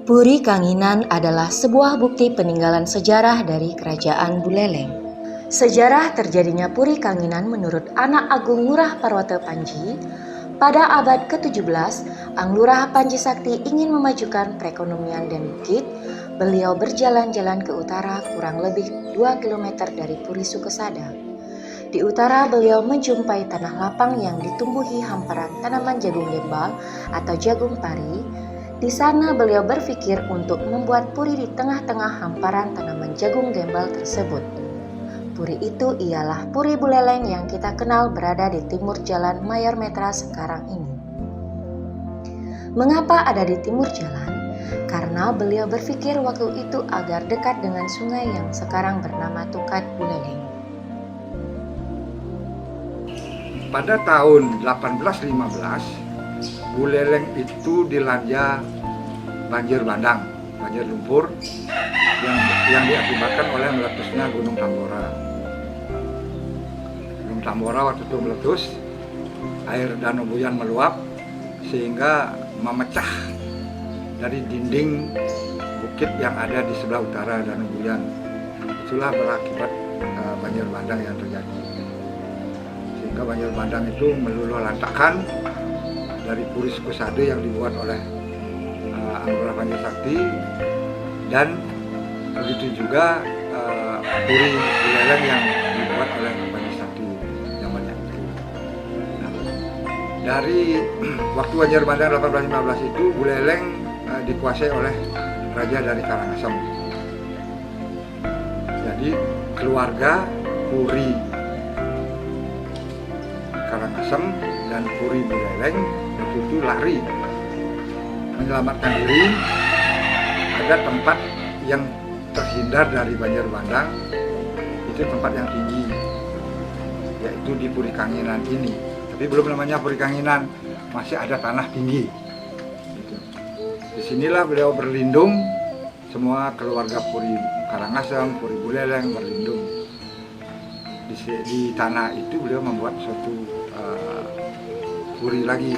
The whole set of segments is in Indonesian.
Puri Kanginan adalah sebuah bukti peninggalan sejarah dari Kerajaan Buleleng. Sejarah terjadinya Puri Kanginan menurut anak Agung Ngurah Parwata Panji, pada abad ke-17, Ang Lurah Panji Sakti ingin memajukan perekonomian dan bukit. Beliau berjalan-jalan ke utara kurang lebih 2 km dari Puri Sukesada. Di utara beliau menjumpai tanah lapang yang ditumbuhi hamparan tanaman jagung gembal atau jagung pari. Di sana beliau berpikir untuk membuat puri di tengah-tengah hamparan tanaman jagung gembal tersebut. Puri itu ialah Puri Buleleng yang kita kenal berada di timur Jalan Mayor Metra sekarang ini. Mengapa ada di timur jalan? Karena beliau berpikir waktu itu agar dekat dengan sungai yang sekarang bernama Tukat Buleleng. Pada tahun 1815, Buleleng itu dilanda banjir bandang, banjir lumpur yang diakibatkan oleh meletusnya Gunung Tambora. Gunung Tambora waktu itu meletus, air Danau Buyan meluap sehingga memecah dari dinding bukit yang ada di sebelah utara Danau Buyan. Itulah berakibat banjir bandang yang terjadi. Sehingga banjir bandang itu meluluh lantakkan dari Puri Sukesada yang dibuat oleh Ang Lurah Panji Sakti, dan begitu juga Puri Buleleng yang dibuat oleh Panji Sakti zamannya itu. Nah, dari waktu banjir bandang 1815 itu Buleleng dikuasai oleh raja dari Karangasem. Jadi keluarga Puri Karangasem dan Puri Buleleng waktu itu lari menyelamatkan diri agar tempat yang terhindar dari banjir bandang itu tempat yang tinggi, yaitu di Puri Kanginan ini. Tapi belum namanya Puri Kanginan, masih ada tanah tinggi. Disinilah beliau berlindung, semua keluarga Puri Karangasem, Puri Buleleng berlindung. Di tanah itu beliau membuat suatu puri lagi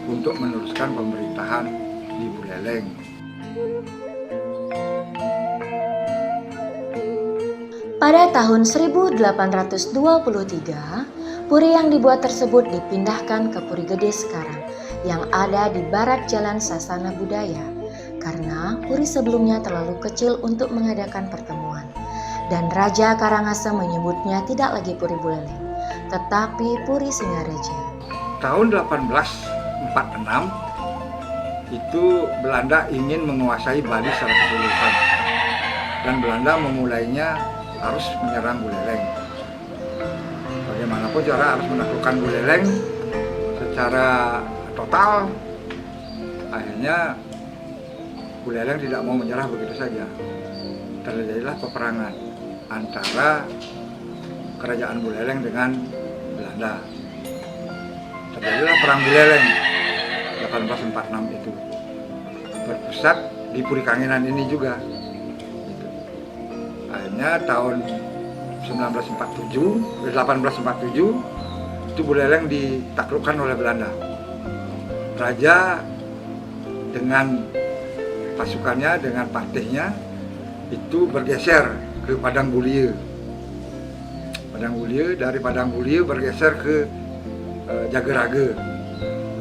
untuk meneruskan pemerintahan di Buleleng. Pada tahun 1823, puri yang dibuat tersebut dipindahkan ke Puri Gede sekarang, yang ada di barat Jalan Sasana Budaya, karena puri sebelumnya terlalu kecil untuk mengadakan pertemuan. Dan Raja Karangasem menyebutnya tidak lagi Puri Buleleng, tetapi Puri Singaraja. Tahun 1846 itu Belanda ingin menguasai Bali secara keseluruhan, dan Belanda memulainya harus menyerang Buleleng. Bagaimanapun cara harus menaklukkan Buleleng secara total. Akhirnya Buleleng tidak mau menyerah begitu saja. Terjadilah peperangan antara kerajaan Buleleng dengan Belanda. Terjadilah perang Buleleng 1846 itu, berpusat di Puri Kanginan ini juga. Akhirnya tahun 1847 itu Buleleng ditaklukkan oleh Belanda. Raja dengan pasukannya, dengan patihnya itu bergeser ke Padang Bulie. Dari Padang Bulie bergeser ke Jageraga.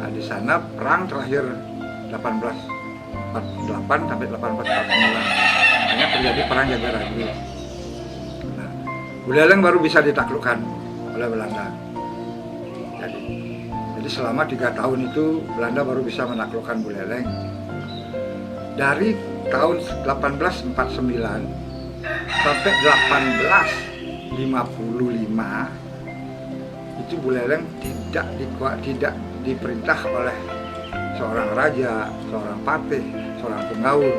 Nah, di sana perang terakhir 1848 sampai 1849. Hanya terjadi perang Jageraga. Nah, Buleleng baru bisa ditaklukkan oleh Belanda. Jadi selama 3 tahun itu Belanda baru bisa menaklukkan Buleleng. Dari tahun 1849 sampai 1855 itu Buleleng tidak diperintah oleh seorang raja, seorang patih, seorang penggaul.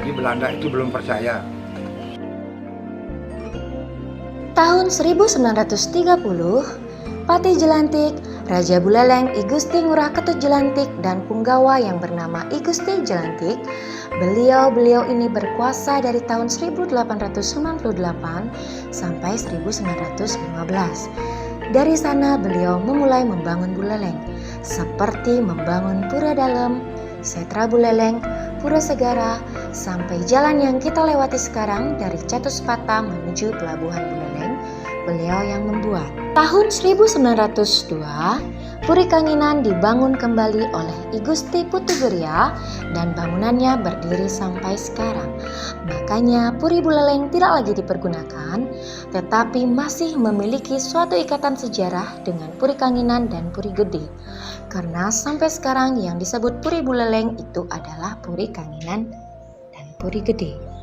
Jadi Belanda itu belum percaya. Tahun 1930, Patih Jelantik, Raja Buleleng I Gusti Ngurah Ketut Jelantik dan punggawa yang bernama I Gusti Jelantik. Beliau ini berkuasa dari tahun 1898 sampai 1915. Dari sana beliau memulai membangun Buleleng, seperti membangun Pura Dalem, Setra Buleleng, Pura Segara sampai jalan yang kita lewati sekarang dari Catuspata menuju Pelabuhan Buleleng, beliau yang membuat. Tahun 1902, Puri Kanginan dibangun kembali oleh I Gusti Putugeria dan bangunannya berdiri sampai sekarang. Makanya Puri Buleleng tidak lagi dipergunakan, tetapi masih memiliki suatu ikatan sejarah dengan Puri Kanginan dan Puri Gede. Karena sampai sekarang yang disebut Puri Buleleng itu adalah Puri Kanginan dan Puri Gede.